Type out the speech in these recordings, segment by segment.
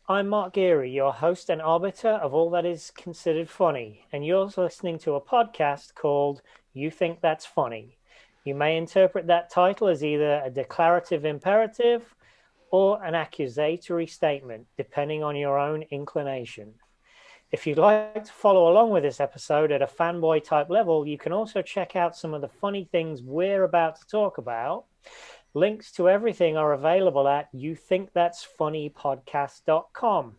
I'm Mark Geary, your host and arbiter of all that is considered funny, and you're listening to a podcast called You Think That's Funny. You may interpret that title as either a declarative imperative or an accusatory statement, depending on your own inclination. If you'd like to follow along with this episode at a fanboy type level, you can also check out some of the funny things we're about to talk about. Links to everything are available at youthinkthat'sfunnypodcast.com.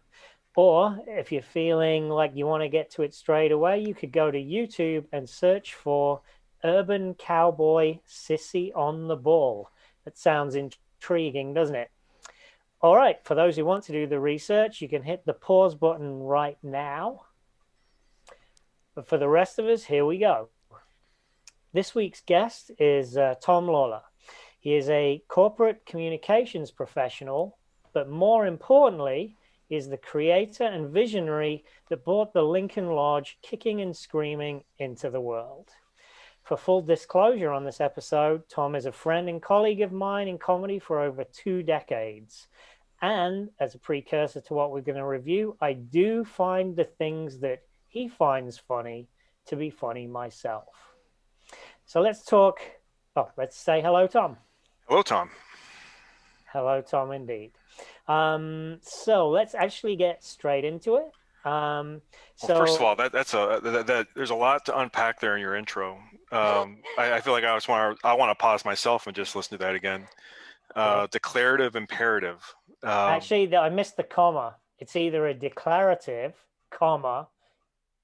Or if you're feeling like you want to get to it straight away, you could go to YouTube and search for Urban Cowboy Sissy on the Ball. That sounds intriguing, doesn't it? All right, for those who want to do the research, you can hit the pause button right now. But for the rest of us, here we go. This week's guest is Tom Lawler. He is a corporate communications professional, but more importantly, is the creator and visionary that brought the Lincoln Lodge kicking and screaming into the world. For full disclosure on this episode, Tom is a friend and colleague of mine in comedy for over 2 decades. And as a precursor to what we're going to review, I do find the things that he finds funny to be funny myself. So let's talk. Oh, let's say hello, Tom. Hello, Tom. Hello, Tom, indeed. So let's actually get straight into it. Um, Well, first of so all, there's a lot to unpack there in your intro. I feel like I want to pause myself and just listen to that again. okay, Declarative imperative. Um, actually, I missed the comma. It's either a declarative, comma,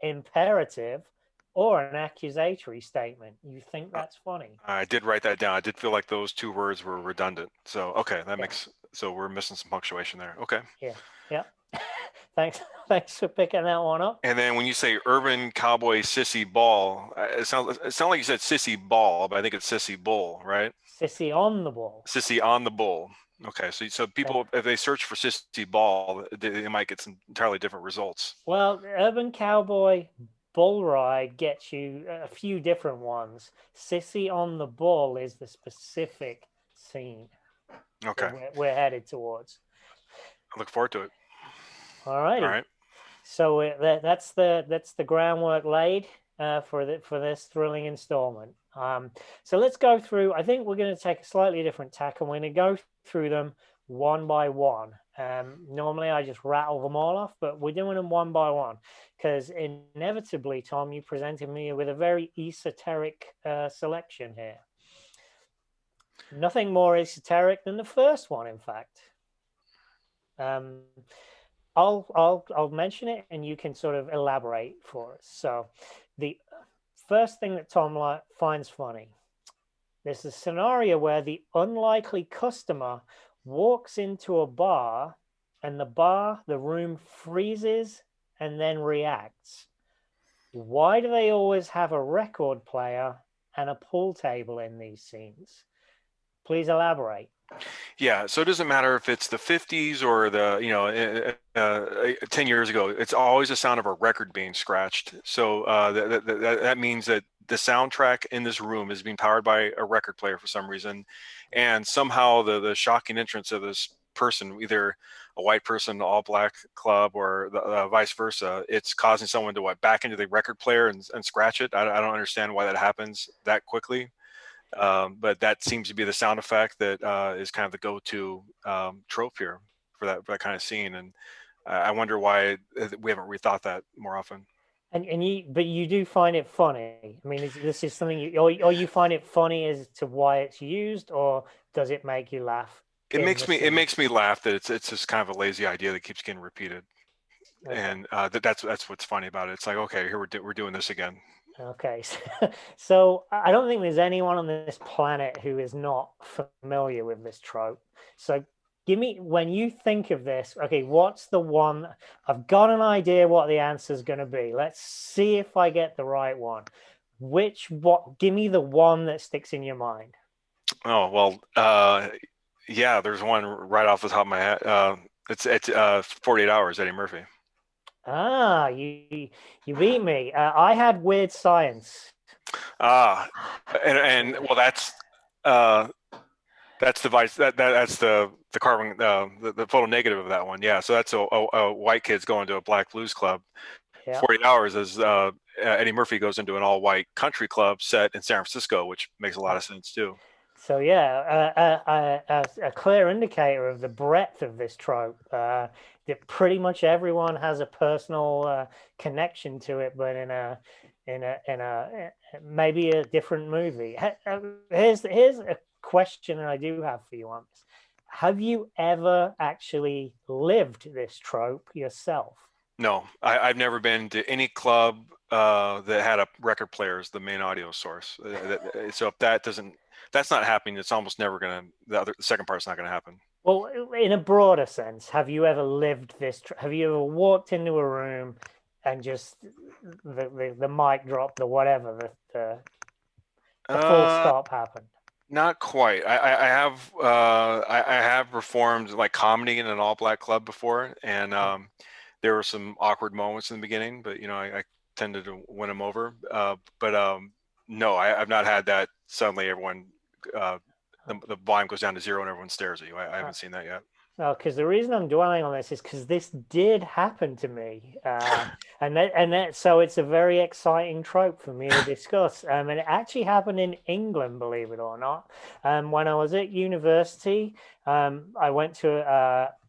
imperative, or an accusatory statement. You think uh, that's funny? I did write that down. I did feel like those two words were redundant. So okay, Yeah, so we're missing some punctuation there. Okay. yeah, yeah. Thanks, thanks for picking that one up. And then when you say urban cowboy sissy ball, it sounds like you said sissy ball, but I think it's sissy bull, right? Sissy on the ball. Sissy on the bull. Okay, so Yeah. people, if they search for sissy ball, they might get some entirely different results. Well, Urban Cowboy Bull Ride gets you a few different ones. Sissy on the Bull is the specific scene that Okay, we're headed towards. I look forward to it. All All righty. right. So that's the groundwork laid for this thrilling installment. So let's go through. I think we're going to take a slightly different tack, and we're going to go through them one by one. Normally, I just rattle them all off, but we're doing them one by one because inevitably, Tom, you presented me with a very esoteric selection here. Nothing more esoteric than the first one, in fact. Um, I'll mention it, and you can sort of elaborate for us. So, the first thing that Tom finds funny, there's a scenario where the unlikely customer walks into a bar, and the room freezes and then reacts. Why do they always have a record player and a pool table in these scenes? Please elaborate. Yeah, so it doesn't matter if it's the 50s or 10 years ago, it's always the sound of a record being scratched. So that means that the soundtrack in this room is being powered by a record player for some reason. And somehow the shocking entrance of this person, either a white person, all black club, or vice versa, it's causing someone to back into the record player and scratch it. I don't understand why that happens that quickly. But that seems to be the sound effect that is kind of the go-to trope here for that kind of scene. And I wonder why we haven't rethought that more often. But you do find it funny. I mean, this is something or you find it funny as to why it's used, or does it make you laugh It in makes the me it scene? makes me laugh that it's just kind of a lazy idea that keeps getting repeated, Okay. and that's what's funny about it. It's like, okay, here we're doing this again. Okay. So I don't think there's anyone on this planet who is not familiar with this trope. So give me, when you think of this, okay, what's the one? I've got an idea what the answer is going to be. Let's see if I get the right one. Give me the one that sticks in your mind. Oh well, yeah, there's one right off the top of my head. It's 48 Hours, Eddie Murphy. Ah, you beat me. I had Weird Science. Ah, and well, that's uh, That's the vice. That's the carbon the photo negative of that one. Yeah. So that's a white kid's going to a black blues club. Yeah. 48 Hours as Eddie Murphy goes into an all white country club set in San Francisco, which makes a lot of sense too. So yeah, a clear indicator of the breadth of this trope. That pretty much everyone has a personal connection to it, but in a maybe a different movie. Here's a question I do have for you on this. Have you ever actually lived this trope yourself? No, I've never been to any club that had a record player as the main audio source. So if that's not happening, it's almost never gonna. The second part's not gonna happen. Well, in a broader sense, have you ever lived this? Have you ever walked into a room and just the mic drop, the whatever, the full Uh, stop happened? Not quite. I have I have performed like comedy in an all black club before, and there were some awkward moments in the beginning, but I tended to win them over. But no, I've not had that. Suddenly, everyone the volume goes down to zero and everyone stares at you. I Uh, haven't seen that yet. No, because the reason I'm dwelling on this is because this did happen to me, so it's a very exciting trope for me to discuss. And it actually happened in England, believe it or not. When I was at university, I went to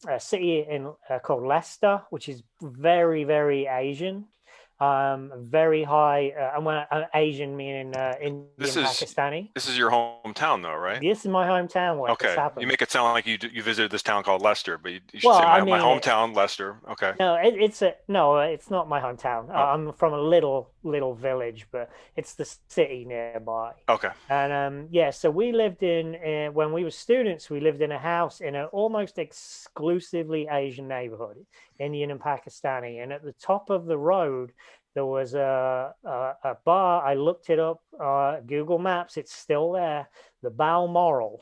a city in called Leicester, which is very, very Asian, very high. And when Asian meaning This Indian is Pakistani. this is your hometown though, right? This is my hometown where this Okay, you happened. make it sound like you visited this town called Leicester, but you should Well, say I my mean, hometown, Leicester. Okay. no, it's a no, it's not my hometown. Oh, I'm from a little village, but it's the city nearby. okay. And yeah, so we lived in when we were students, we lived in a house in an almost exclusively Asian neighborhood, Indian and Pakistani. And at the top of the road, there was a bar. I looked it up, Google Maps. It's still there, the Balmoral,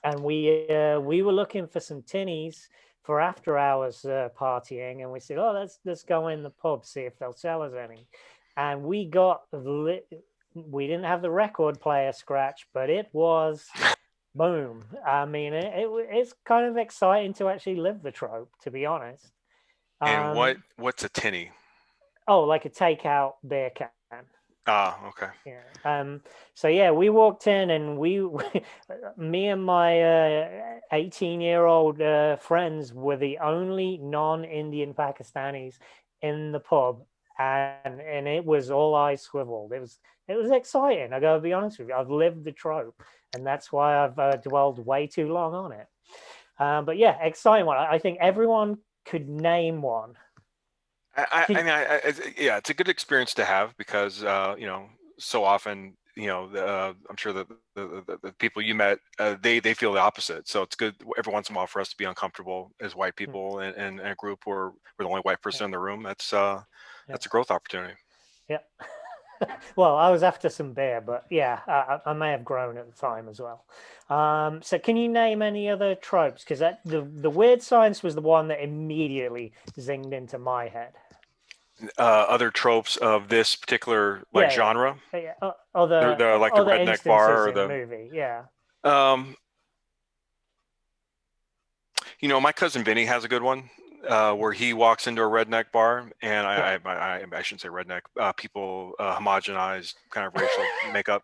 and we were looking for some tinnies for after hours partying, and we said, "Oh, let's go in the pub, see if they'll sell us any." And we didn't have the record player scratch, but it was boom. I mean, it's kind of exciting to actually live the trope, to be honest. And Um, what's a tinny? oh, like a takeout beer can. Ah, okay. Yeah. So yeah, we walked in and me and my 18-year-old friends were the only non-Indian Pakistanis in the pub, and it was all eyes swiveled. It was exciting. I gotta be honest with you. I've lived the trope, and that's why I've dwelled way too long on it. But yeah, exciting one. I think everyone could name one. I mean, yeah, it's a good experience to have because so often I'm sure that the people you met they feel the opposite. So it's good every once in a while for us to be uncomfortable as white people in a group where we're the only white Yeah, person in the room. yeah, That's a growth opportunity. yeah. Well, I was after some beer, but yeah, I may have grown at the time as well. So can you name any other tropes? Because the weird science was the one that immediately zinged into my head. Other tropes of this particular like Yeah, genre, yeah, yeah. Other the like the other redneck instances bar or in the the movie. Yeah, um, my cousin Vinny has a good one where he walks into a redneck bar, and yeah, I shouldn't say redneck, people homogenized kind of racial makeup,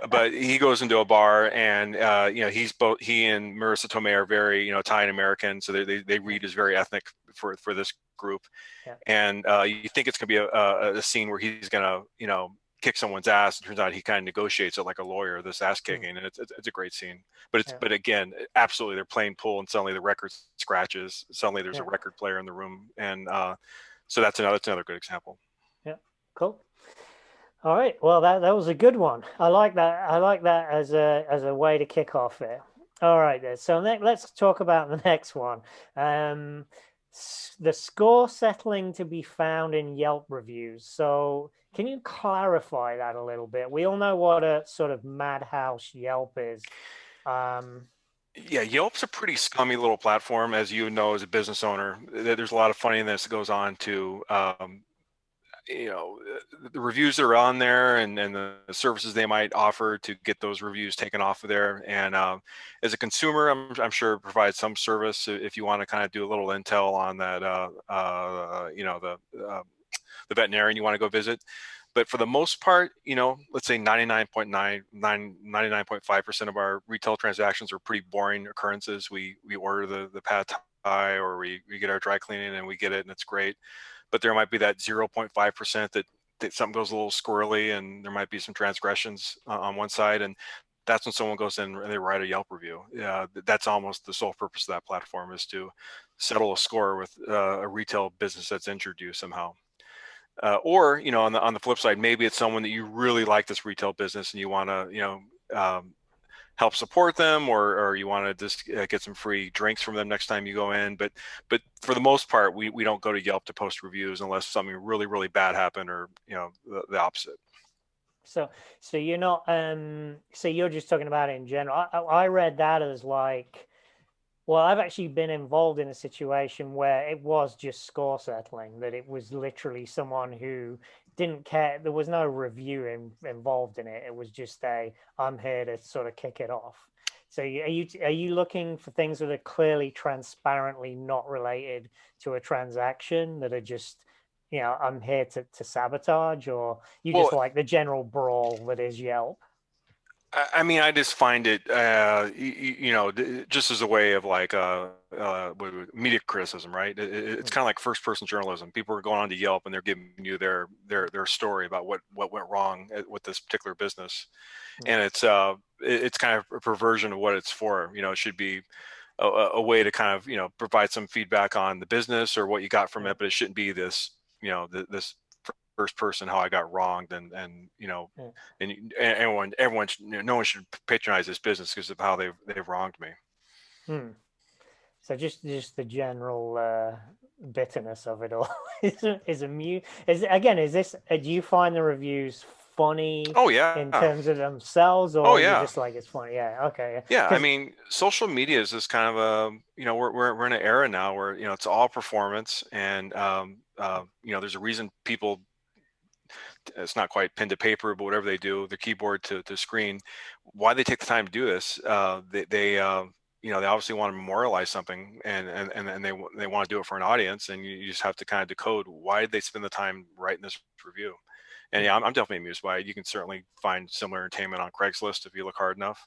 but he goes into a bar, and he and Marissa Tomei are very Italian American, so they yeah, read as very ethnic for this group, yeah, and you think it's gonna be a scene where he's gonna kick someone's ass. It turns out he kind of negotiates it like a lawyer, this ass mm, kicking, and it's a great scene. But yeah, again, absolutely, they're playing pool, and suddenly the record scratches. Suddenly, there's a yeah, record player in the room, and so that's another good example. yeah. Cool. All right. Well, that was a good one. I like that. I like that as a way to kick off there. All right, then. So let's talk about the next one. Um, the score settling to be found in Yelp reviews. So can you clarify that a little bit? We all know what a sort of madhouse Yelp is. Um, Yeah, Yelp's a pretty scummy little platform, as you know, as a business owner. There's a lot of funniness that goes on to you know, the reviews that are on there, and the services they might offer to get those reviews taken off of there. And as a consumer, I'm sure it provides some service if you want to kind of do a little intel on that, you know, the veterinarian you want to go visit. But for the most part, you know, let's say 99.5% of our retail transactions are pretty boring occurrences. We order the pad thai, or we get our dry cleaning and we get it and it's great. But there might be that 0.5% that something goes a little squirrely, and there might be some transgressions on one side. And that's when someone goes in and they write a Yelp review. Yeah, that's almost the sole purpose of that platform, is to settle a score with a retail business that's injured you somehow. Or, you know, on the flip side, maybe it's someone that you really like, this retail business, and you want to, you know, help support them, or you want to just get some free drinks from them next time you go in. But for the most part, we don't go to Yelp to post reviews unless something really, really bad happened, or, you know, the opposite. So, so you're not, so you're just talking about it in general. I read that as like, well, I've actually been involved in a situation where it was just score settling, that it was literally someone who didn't care. There was no review involved in it. It was just I'm here to sort of kick it off. So are you looking for things that are clearly, transparently not related to a transaction, that are just, you know, I'm here to sabotage, or you Well, just like the general brawl that is Yelp? I mean, I just find it, you know, just as a way of like media criticism, right? It's kind of like first-person journalism. People are going on to Yelp and they're giving you their story about what went wrong with this particular business, and it's kind of a perversion of what it's for. You know, it should be a way to kind of, you know, provide some feedback on the business or what you got from it, but it shouldn't be this, you know, this first person how I got wronged, and you know, Yeah. and everyone you know, no one should patronize this business because of how they've wronged me. Hmm. So just the general bitterness of it all is amu is again, is this do you find the reviews funny Oh in yeah. terms of themselves, Oh or you yeah. just like it's funny? Yeah, okay. Yeah, I Because mean, social media is this kind of a, you know, we're in an era now where, you know, it's all performance, and you know, there's a reason people, it's not quite pen to paper, but whatever they do, the keyboard to screen, why they take the time to do this. They you know, they obviously want to memorialize something, and they want to do it for an audience, and you just have to kind of decode why did they spend the time writing this review. And yeah, I'm definitely amused by it. You can certainly find similar entertainment on Craigslist if you look hard enough.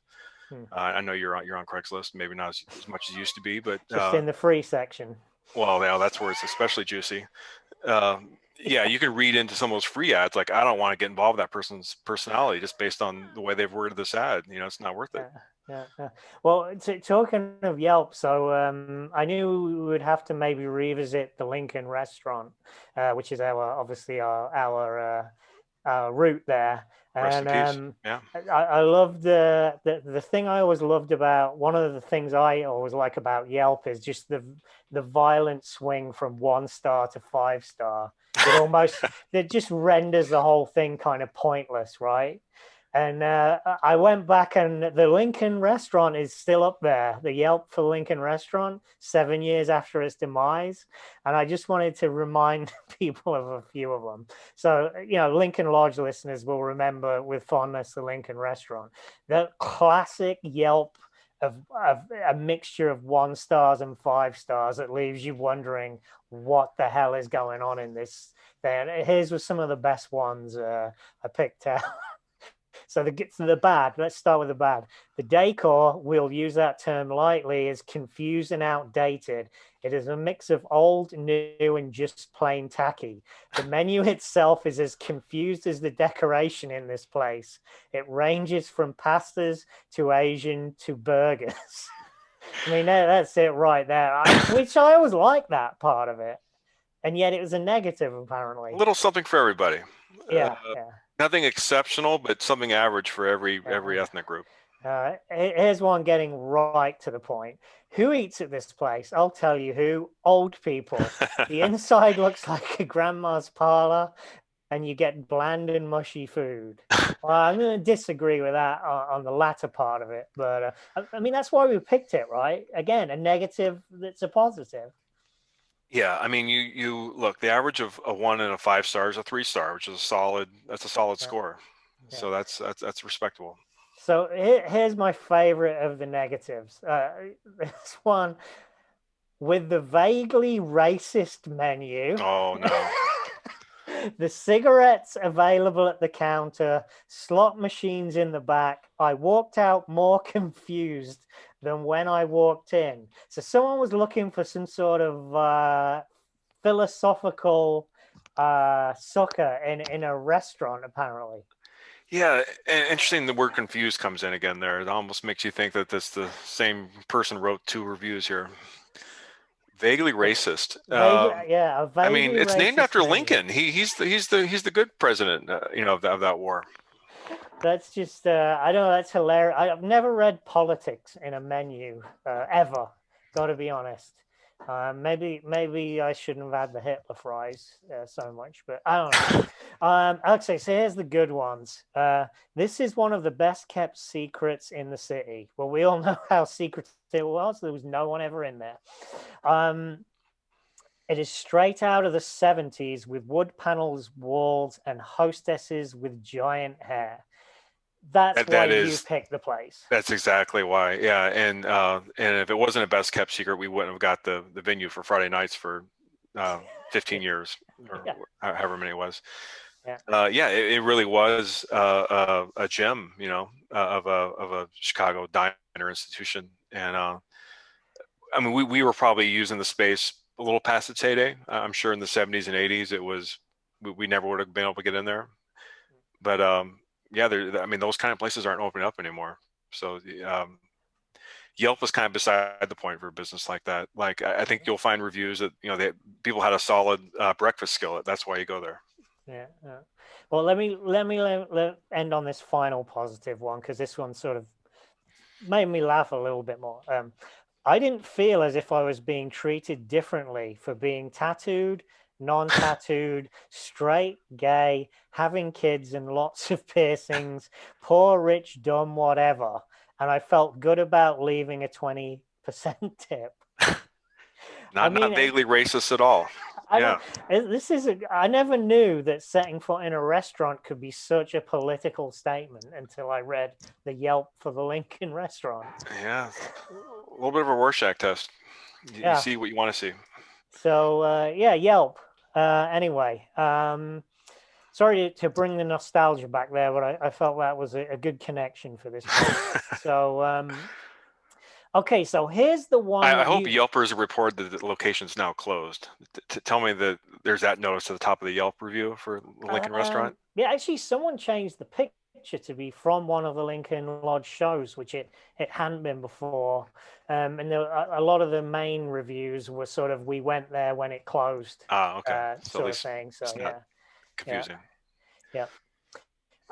I know you're on Craigslist, maybe not as much as you used to be, but just in the free section. well, yeah, that's where it's especially juicy. Yeah, you can read into some of those free ads like, I don't want to get involved with that person's personality just based on the way they've worded this ad. You know, it's not worth it. Yeah, yeah. Well, talking of Yelp, so I knew we would have to maybe revisit the Lincoln restaurant, which is our obviously our route there. Rest in And peace. Yeah. I love the thing I always loved about, one of the things I always like about Yelp is just the violent swing from 1 star to 5 star. It almost it just renders the whole thing kind of pointless, right? And I went back, and the Lincoln restaurant is still up there. The Yelp for Lincoln restaurant, 7 years after its demise. And I just wanted to remind people of a few of them. So, you know, Lincoln Lodge listeners will remember with fondness the Lincoln restaurant. The classic Yelp of a mixture of 1 stars and 5 stars that leaves you wondering what the hell is going on in this thing. Here's with some of the best ones I picked out. So the bad, let's start with the bad. The decor, we'll use that term lightly, is confused and outdated. It is a mix of old, new, and just plain tacky. The menu itself is as confused as the decoration in this place. It ranges from pastas to Asian to burgers. I mean, that's it right there. Which I always like that part of it. And yet it was a negative, A apparently. little something for everybody. Uh, Yeah, yeah. Nothing exceptional, but something average for every Yeah. ethnic group. Here's one getting right to the point. Who eats at this place? I'll tell you who. Old people. The inside looks like a grandma's parlor, and you get bland and mushy food. Well, I'm going to disagree with that on the latter part of it, but I mean that's why we picked it, right? Again, a negative that's a positive. Yeah, I mean, you look, the average of a 1 and a 5 star is a 3 star, which is that's a solid Yeah, score. yeah. So that's respectable. So here's my favorite of the negatives. This one with the vaguely racist menu. Oh no. The cigarettes available at the counter, slot machines in the back. I walked out more confused than when I walked in. So someone was looking for some sort of philosophical sucker in a restaurant, apparently. Yeah, and interesting the word confused comes in again there. It almost makes you think that this the same person wrote two reviews here. Vaguely racist. Vaguely, yeah, a I mean, vaguely it's named racist after menu. Lincoln. He's the good president, of that war. That's just, I don't know, that's hilarious. I've never read politics in a menu ever, got to be honest. Maybe I shouldn't have had the Hitler fries so much, but I don't know. Okay, so here's the good ones. This is one of the best kept secrets in the city. Well, we all know how secret it was. There was no one ever in there. Um, it is straight out of the 70s with wood panels, walls, and hostesses with giant hair. That's That why that you is picked the place. That's exactly why. Yeah, and if it wasn't a best kept secret, we wouldn't have got the venue for Friday nights for uh, 15 years or Yeah, however many it was. yeah, Yeah, it really was a gem, of a Chicago diner institution. And I mean, we were probably using the space a little past its heyday. I'm sure in the 70s and 80s, we never would have been able to get in there. But yeah, I mean, those kind of places aren't opening up anymore. So Yelp was kind of beside the point for a business like that. Like I think you'll find reviews that people had a solid breakfast skillet. That's why you go there. yeah, yeah. Well, let end on this final positive one because this one sort of made me laugh a little bit more. I didn't feel as if I was being treated differently for being tattooed, non-tattooed, straight, gay, having kids and lots of piercings, poor, rich, dumb, whatever. And I felt good about leaving a 20% tip. I Not mean, vaguely racist at all. I don't. Yeah, This is. I never knew that setting foot in a restaurant could be such a political statement until I read the Yelp for the Lincoln restaurant. yeah, a little bit of a Rorschach test. You Yeah. see what you want to see. So yeah, Yelp. Anyway, sorry to bring the nostalgia back there, but I felt that was a good connection for this podcast. So okay, so here's the one I that hope you. Yelpers report that the location's now closed. Tell me that there's that notice at the top of the Yelp review for the Lincoln restaurant. Yeah, actually, someone changed the picture to be from one of the Lincoln Lodge shows, which it hadn't been before. And a lot of the main reviews were sort of "we went there when it closed," Ah, okay. So at sort of least thing. So it's not yeah, yeah, confusing. yeah.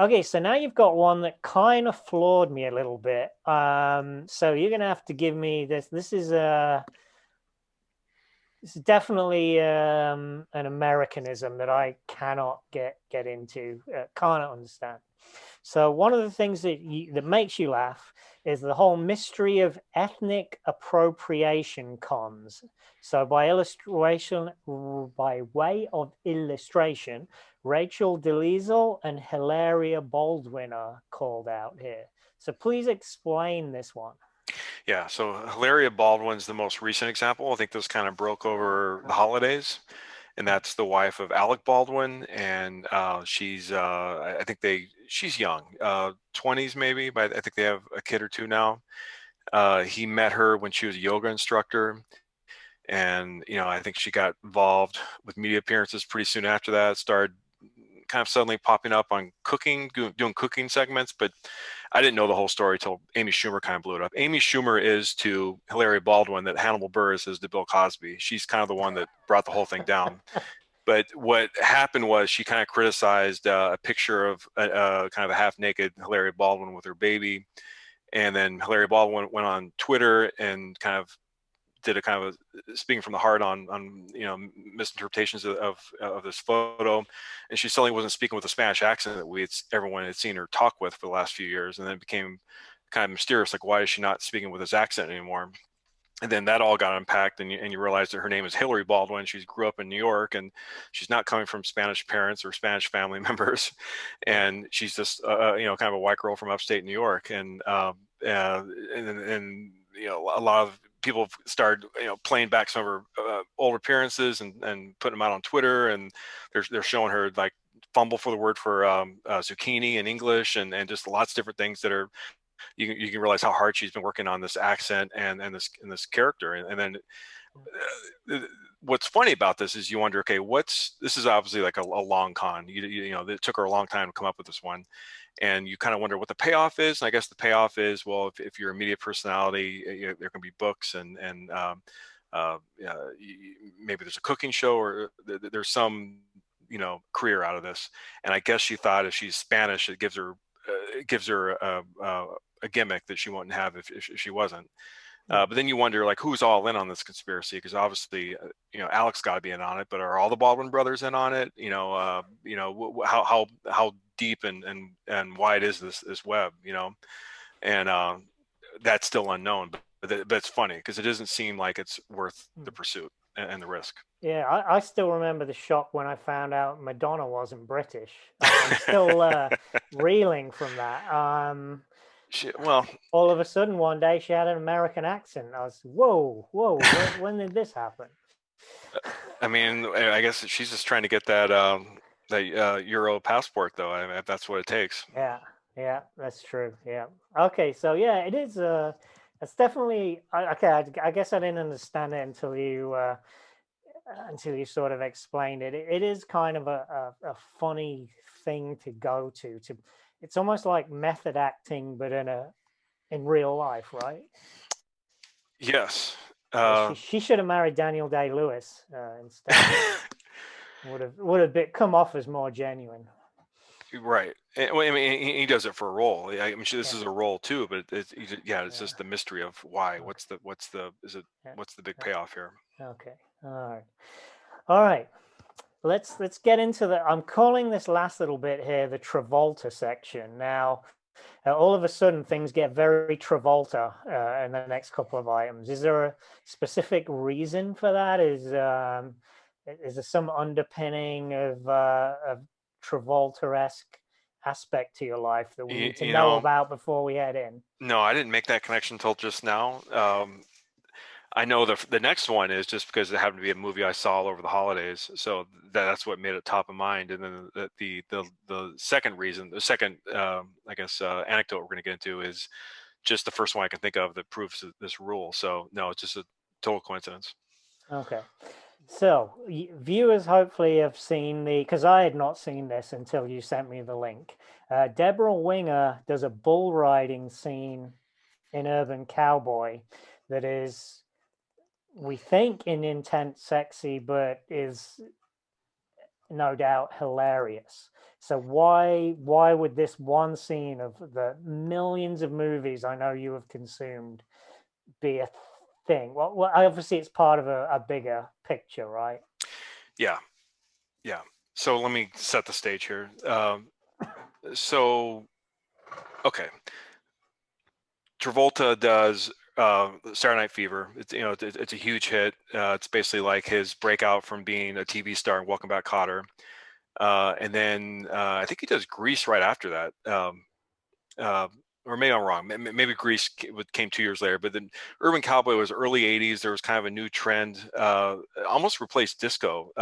Okay, so now you've got one that kind of floored me a little bit. So you're gonna have to give me this. This is definitely an Americanism that I cannot get into, cannot understand. So one of the things that makes you laugh is the whole mystery of ethnic appropriation cons. So by way of illustration, Rachel Delisle and Hilaria Baldwin are called out here. So please explain this one. Yeah, so Hilaria Baldwin's the most recent example. I think this kind of broke over the holidays, and that's the wife of Alec Baldwin, and I think she's young, 20s maybe, but I think they have a kid or two now. He met her when she was a yoga instructor, and I think she got involved with media appearances pretty soon after that. Started kind of suddenly popping up on cooking, doing cooking segments, but I didn't know the whole story till Amy Schumer kind of blew it up. Amy Schumer is to Hilaria Baldwin that Hannibal Buress is to Bill Cosby. She's kind of the one that brought the whole thing down. But what happened was she kind of criticized a picture of kind of a half-naked Hilaria Baldwin with her baby, and then Hilaria Baldwin went on Twitter and kind of did a kind of a speaking from the heart on misinterpretations of this photo, and she suddenly wasn't speaking with a Spanish accent that everyone had seen her talk with for the last few years, and then it became kind of mysterious, like why is she not speaking with this accent anymore? And then that all got unpacked, and you realize that her name is Hillary Baldwin. She grew up in New York, and she's not coming from Spanish parents or Spanish family members, Yeah. and she's just kind of a white girl from upstate New York, and a lot of people started playing back some of her old appearances and putting them out on Twitter, and they're showing her like fumble for the word for zucchini in English, and just lots of different things that are you can realize how hard she's been working on this accent and this character, and then what's funny about this is you wonder, okay, this is obviously like a long con. It took her a long time to come up with this one, and you kind of wonder what the payoff is. And I guess the payoff is, well, if you're a media personality, there can be books and maybe there's a cooking show or there's some career out of this. And I guess she thought if she's Spanish, it gives her a gimmick that she wouldn't have if she wasn't. But then you wonder, like, who's all in on this conspiracy? Because obviously, Alex got to be in on it. But are all the Baldwin brothers in on it? How deep and wide is this web? And that's still unknown. But it's funny because it doesn't seem like it's worth the pursuit and the risk. Yeah, I still remember the shock when I found out Madonna wasn't British. I'm still reeling from that. Well, All of a sudden, one day she had an American accent. I was, whoa, whoa, when did this happen? I mean, I guess she's just trying to get that Euro passport, though. I mean, if that's what it takes. Yeah, yeah, that's true. Yeah. Okay, so yeah, it is. It's definitely okay. I guess I didn't understand it until you sort of explained it. It is kind of a funny thing to go to. It's almost like method acting, but in real life, right? Yes. Yeah, she should have married Daniel Day-Lewis instead. Would have come off as more genuine. Right. Well, I mean, he does it for a role. I mean, sure, this Yeah, is a role too, but it's yeah. just the mystery of why. Okay. Yeah, What's the big yeah. payoff here? Okay. All right. All right. Let's get into the. I'm calling this last little bit here the Travolta section. Now, all of a sudden, things get very Travolta in the next couple of items. Is there a specific reason for that? Is there some underpinning of Travolta-esque aspect to your life that we You, need to you know know, about before we head in? no, I didn't make that connection until just now. I know the next one is just because it happened to be a movie I saw all over the holidays, so that's what made it top of mind. And then the second reason, the second I guess anecdote we're going to get into is just the first one I can think of that proves this rule. So no, it's just a total coincidence. Okay. So, viewers hopefully have seen because I had not seen this until you sent me the link. Deborah Winger does a bull riding scene in Urban Cowboy that is, we think, in intent sexy, but is no doubt hilarious. So why would this one scene of the millions of movies I know you have consumed be a thing? Well, obviously it's part of a bigger picture, right? Yeah, yeah. So let me set the stage here. So okay, Travolta does Saturday Night Fever. It's a huge hit. It's basically like his breakout from being a TV star in Welcome Back, Kotter. And then I think he does Grease right after that. Uh, or maybe I'm wrong. Maybe Grease came 2 years later. But then Urban Cowboy was early '80s. There was kind of a new trend, almost replaced disco.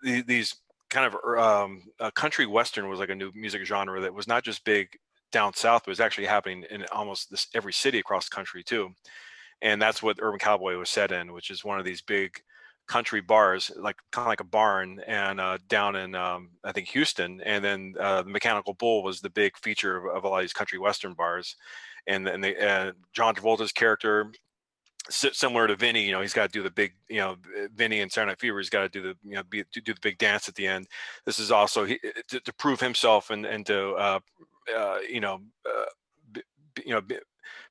These kind of country western was like a new music genre that was not just big down south, but was actually happening in almost every city across the country too. And that's what Urban Cowboy was set in, which is one of these big country bars, like kind of like a barn, and down in I think Houston. And then the Mechanical Bull was the big feature of a lot of these country western bars. And they, John Travolta's character, similar to Vinny, he's got to do the big, Vinny and Saturday Night Fever, he's got to do the, do the big dance at the end. This is also to prove himself and to, you know, b- you know,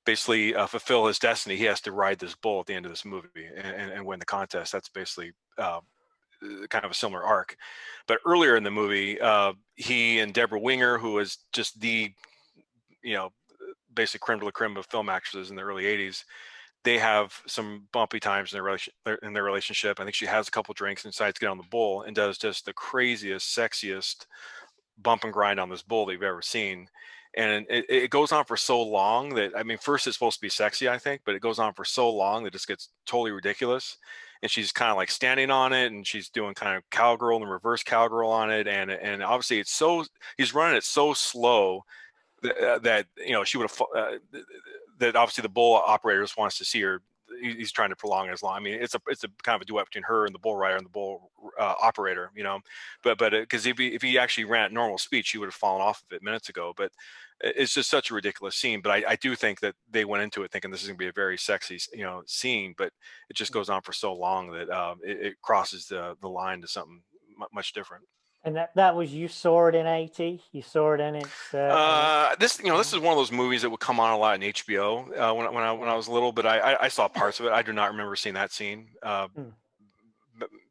basically fulfill his destiny. He has to ride this bull at the end of this movie and win the contest. That's basically kind of a similar arc. But earlier in the movie, he and Deborah Winger, who was just the, you know, basic creme de la creme of film actresses in the early '80s, they have some bumpy times in their relationship. I think she has a couple drinks and decides to get on the bull and does just the craziest, sexiest bump and grind on this bull that you've ever seen. And it goes on for so long that, I mean, first it's supposed to be sexy, I think, but it goes on for so long that it just gets totally ridiculous. And she's kind of like standing on it, and she's doing kind of cowgirl and reverse cowgirl on it. And obviously he's running it so slow that she would have that obviously the bull operator just wants to see her. He's trying to prolong it as long. I mean, it's a kind of a duet between her and the bull rider and the bull operator, but because if he actually ran at normal speed, she would have fallen off of it minutes ago. But it's just such a ridiculous scene. But I do think that they went into it thinking this is going to be a very sexy scene, but it just goes on for so long that it crosses the line to something much different. And that was, you saw it in 80. You saw it in its. This is one of those movies that would come on a lot in HBO when I was little, but I saw parts of it. I do not remember seeing that scene Hmm.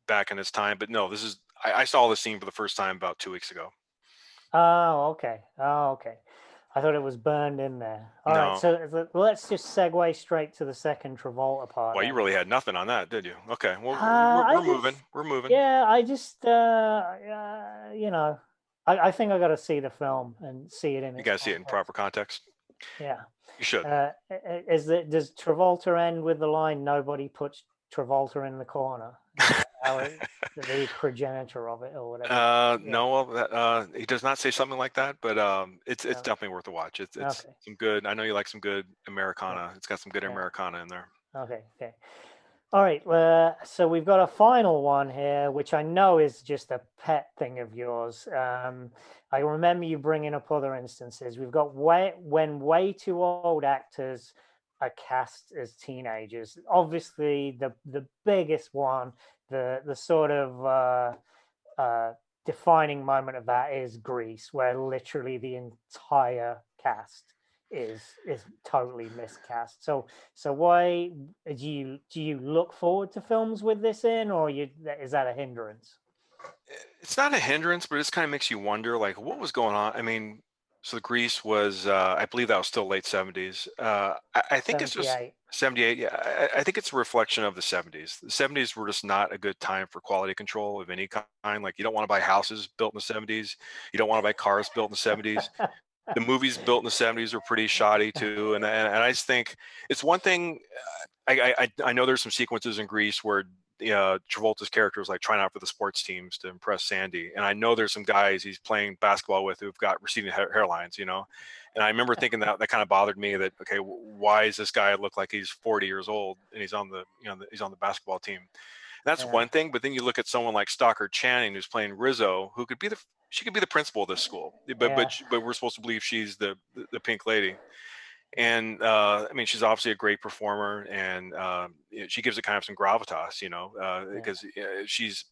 back in its time. But no, I saw the scene for the first time about 2 weeks ago. Oh, okay. Oh, okay. I thought it was burned in there. All right, No, so let's just segue straight to the second Travolta part well, you then. really had nothing on that, did you? Okay, well, I we're moving. just, We're moving. yeah, I just, I think I got to see the film and see it in You its got to see it in context. proper context. Yeah. You should. Does Travolta end with the line "Nobody puts Travolta in the corner"? Is that how the progenitor of it, or whatever? Yeah. No, well, he does not say something like that, but it's No. definitely worth a watch. It's Okay. some good. I know you like some good Yeah. Americana. It's got some good Yeah. Americana in there. Okay. Okay. All right. So we've got a final one here, which I know is just a pet thing of yours. I remember you bringing up other instances. We've got when way too old actors are cast as teenagers. Obviously, the biggest one, the sort of defining moment of that is Grease, where literally the entire cast is totally miscast. So why do you look forward to films with this in, or is that a hindrance? It's not a hindrance, but it just kind of makes you wonder, like, what was going on. I mean, so Greece was, I believe that was still late 70s. I think it's just 78. 78. Yeah, I think it's a reflection of the 70s. The 70s were just not a good time for quality control of any kind. Like, you don't want to buy houses built in the 70s. You don't want to buy cars built in the 70s. The movies built in the 70s were pretty shoddy too. And I just think it's one thing. I know there's some sequences in Greece where Travolta's character is like trying out for the sports teams to impress Sandy, and I know there's some guys he's playing basketball with who've got receding hairlines, And I remember thinking that kind of bothered me. That okay, why does this guy look like he's 40 years old and he's on the basketball team? And that's Yeah, one thing. But then you look at someone like Stockard Channing, who's playing Rizzo, who could be she could be the principal of this school, yeah, but we're supposed to believe she's the pink lady. And I mean, she's obviously a great performer, and she gives it kind of some gravitas, yeah. because she's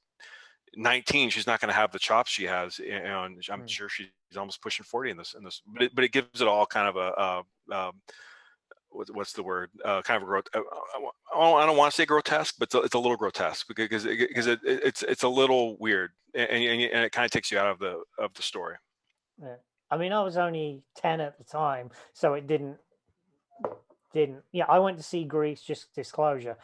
19. She's not going to have the chops she has, and I'm Mm. sure she's almost pushing 40 in this. But it gives it all kind of what's the word? Kind of a I don't want to say grotesque, but it's a little grotesque because Yeah, it's a little weird, and it kind of takes you out of the story. yeah. I mean, I was only 10 at the time, so it didn't. Yeah, I went to see Grease. Just disclosure,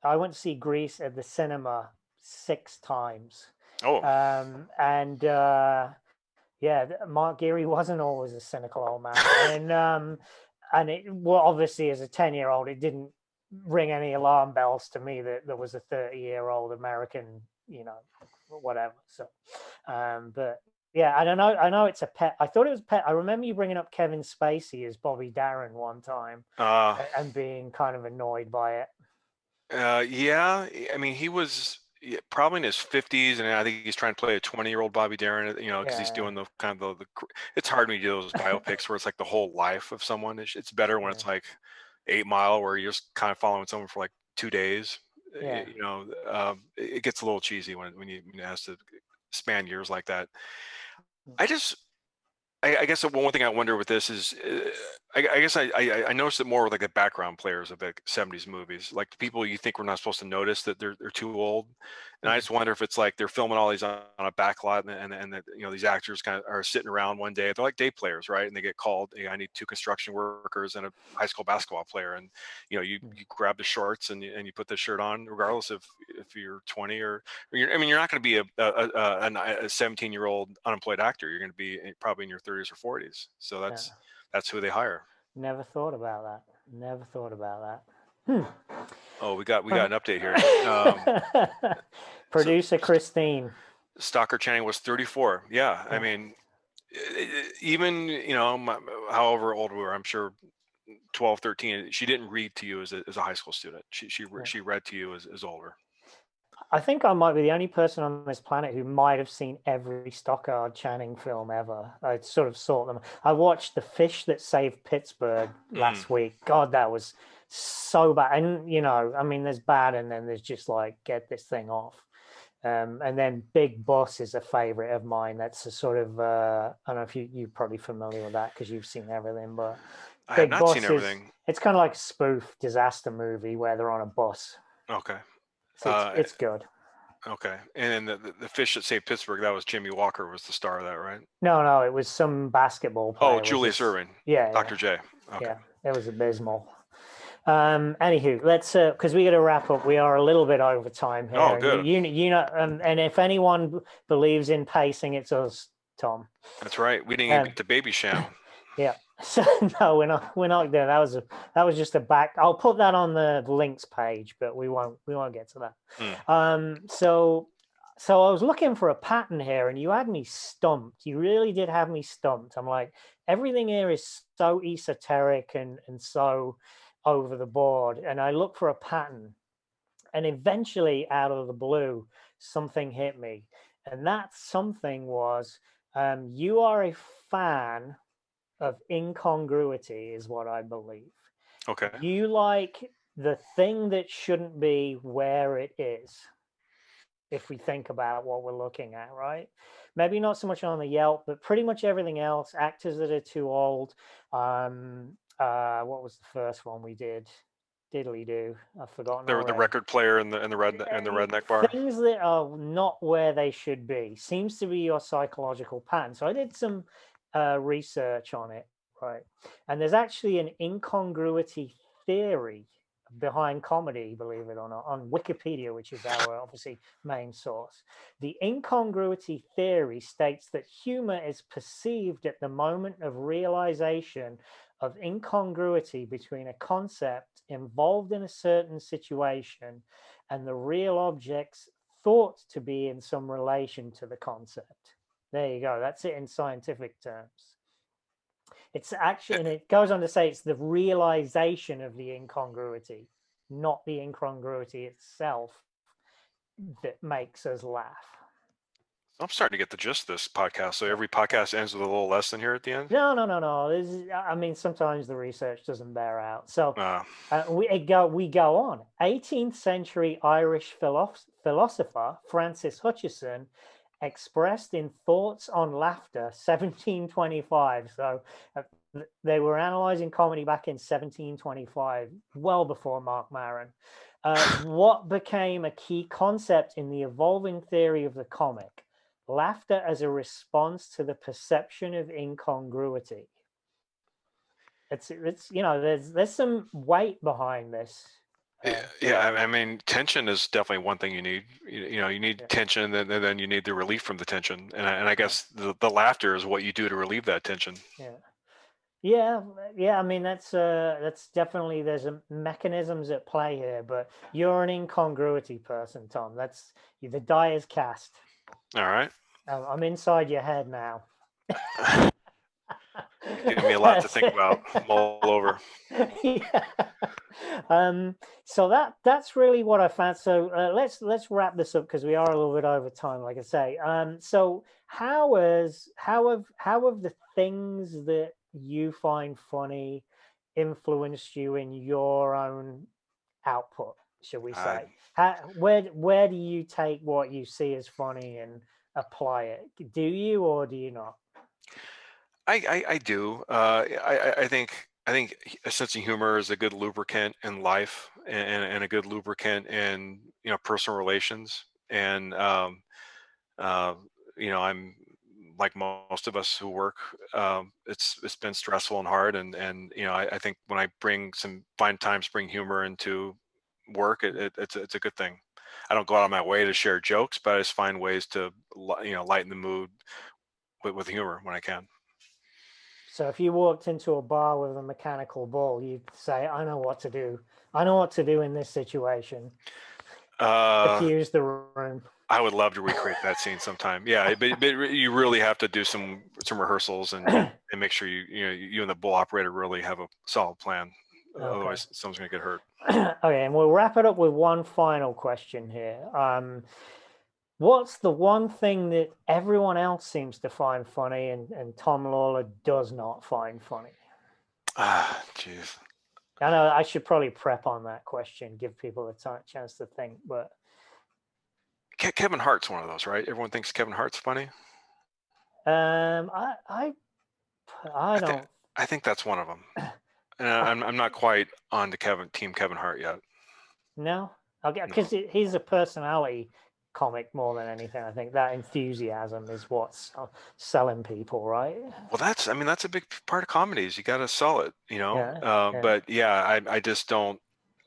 I went to see Grease at the cinema 6 times, Oh, and yeah, Mark Geary wasn't always a cynical old man, and it, well, obviously as a 10-year-old, it didn't ring any alarm bells to me that there was a 30-year-old American, whatever. So, but yeah, I know it's a pet. I thought it was pet. I remember you bringing up Kevin Spacey as Bobby Darin one time, uh, and being kind of annoyed by it. yeah. I mean, he was probably in his 50s, and I think he's trying to play a 20-year-old Bobby Darin, because he's Yeah, doing the kind of it's hard when you do those biopics where it's like the whole life of someone. It's better when yeah, it's like 8 Mile, where you're just kind of following someone for like 2 days. yeah, It gets a little cheesy when it has to span years like that. yeah. I just I guess the one thing I wonder with this is, I guess I noticed it more with like the background players of like '70s movies, like the people you think we're not supposed to notice that they're too old, and I Mm, just wonder if it's like they're filming all these on a backlot, and that these actors kind of are sitting around one day, they're like day players, right? And they get called, hey, I need two construction workers and a high school basketball player, and mm, you grab the shorts and you put the shirt on, regardless if you're 20 or I mean, you're not going to be a 17-year-old unemployed actor. You're going to be probably in your 30s or 40s. So yeah. that's who they hire. Never thought about that. Never thought about that. Oh, we got Hmm. an update here. So Producer Christine. Stockard Channing was 34. Yeah, I Yeah, mean, even however old we were, I'm sure 12, 13. She didn't read to you as a high school student. yeah. She read to you as older. I think I might be the only person on this planet who might have seen every Stockard Channing film ever. I sort of saw them. I watched The Fish That Saved Pittsburgh Mm. last week. God, that was so bad. And, I mean, there's bad and then there's just like, get this thing off. And then Big Boss is a favorite of mine. That's a sort of, I don't know if you're probably familiar with that because you've seen everything, but I have Big not seen Boss is, everything. it's kind of like a spoof disaster movie where they're on a bus. Okay. So it's, Uh, it's good. okay. And then the fish that saved Pittsburgh, that was Jimmy Walker was the star of that, right? No, it was some basketball Oh, player was Julius this. Irvin, Yeah, Dr. J. Okay. yeah. It was abysmal. Anywho, let's because we got to wrap up. We are a little bit over time Oh, here, and good. you know, and if anyone believes in pacing, it's us, Tom. That's right. We didn't even Um, get to Baby Sham. yeah. So no, we're not there. That was just a back. I'll put that on the links page, but we won't get to that. Hmm. So I was looking for a pattern here, and you had me stumped. You really did have me stumped. I'm like, everything here is so esoteric and so over the board, and I look for a pattern, and eventually, out of the blue, something hit me, and that something was, you are a fan of incongruity, is what I believe. Okay. You like the thing that shouldn't be where it is, if we think about what we're looking at, right? Maybe not so much on the Yelp, but pretty much everything else. Actors that are too old. What was the first one we did? Diddly do. I've forgotten The already. record player and the redneck bar. Things that are not where they should be seems to be your psychological pattern. So I did some research on it, right? And there's actually an incongruity theory behind comedy, believe it or not, on Wikipedia, which is our obviously main source. The incongruity theory states that humor is perceived at the moment of realization of incongruity between a concept involved in a certain situation and the real objects thought to be in some relation to the concept. There you go. That's it in scientific terms. It's actually, and it goes on to say it's the realization of the incongruity, not the incongruity itself, that makes us laugh. I'm starting to get the gist of this podcast. So Yeah. every podcast ends with a little lesson here at the end. No. I mean, sometimes the research doesn't bear out. So Uh, we go on. 18th century Irish philosopher Francis Hutcheson expressed in Thoughts on Laughter, 1725. So they were analyzing comedy back in 1725, well before Mark Maron. What became a key concept in the evolving theory of the comic? Laughter as a response to the perception of incongruity. It's there's some weight behind this. yeah, Theory. I mean, tension is definitely one thing you need. You need Yeah, tension, and then you need the relief from the tension. And I yeah, guess the laughter is what you do to relieve that tension. yeah. Yeah. I mean, that's definitely there's a mechanisms at play here, but you're an incongruity person, Tom. That's the die is cast. All right. I'm inside your head now. Giving me a lot to think about, mull over. Yeah. So that's really what I found. So let's wrap this up because we are a little bit over time, like I say. So how have the things that you find funny influenced you in your own output, shall we Uh, say? Where do you take what you see as funny and apply it? Do you or do you not? I do. I think a sense of humor is a good lubricant in life, and a good lubricant in personal relations. And uh, I'm like most of us who work. It's been stressful and hard, and I think when I find times bring humor into work, it's a good thing. I don't go out of my way to share jokes, but I just find ways to lighten the mood with humor when I can. So if you walked into a bar with a mechanical bull, you'd say, "I know what to do. I know what to do in this situation." Uh, Diffuse the room. I would love to recreate that scene sometime. Yeah, but you really have to do some rehearsals and make sure you and the bull operator really have a solid plan. Okay. Otherwise, someone's gonna get hurt. Okay, and we'll wrap it up with one final question here. What's the one thing that everyone else seems to find funny and Tom Lawler does not find funny? Ah, jeez. I know I should probably prep on that question, give people a chance to think, but Kevin Hart's one of those, right? Everyone thinks Kevin Hart's funny. um, I I think don't. I think that's one of them. And I'm not quite on to Team Kevin Hart yet. No, okay, because No. he's a personality comic more than anything. I think that enthusiasm is what's selling people, right? Well, that's a big part of comedies. You got to sell it, you know. Yeah, yeah. But yeah, I just don't.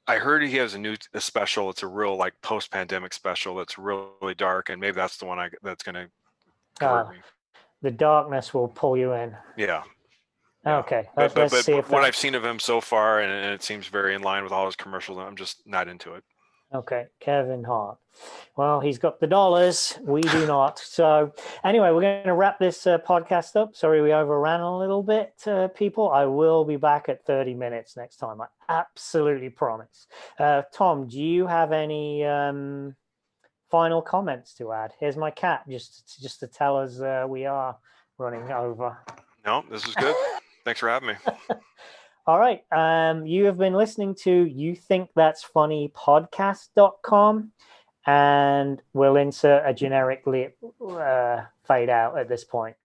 I heard he has a special. It's a real like post-pandemic special that's really dark, and maybe that's the one that's going to convert Uh, me. the darkness will pull you in. Yeah, yeah. Okay, But but let's but see if what that. I've seen of him so far, and it seems very in line with all his commercials, I'm just not into it. Okay, Kevin Hart. Well, he's got the dollars. We do not. So, anyway, we're going to wrap this podcast up. Sorry, we overran a little bit, people. I will be back at 30 minutes next time. I absolutely promise. Tom, do you have any final comments to add? Here's my cat just to tell us we are running over. No, this is good. Thanks for having me. All right. You have been listening to You Think That's Funny podcast.com, and we'll insert a generic fade out at this point.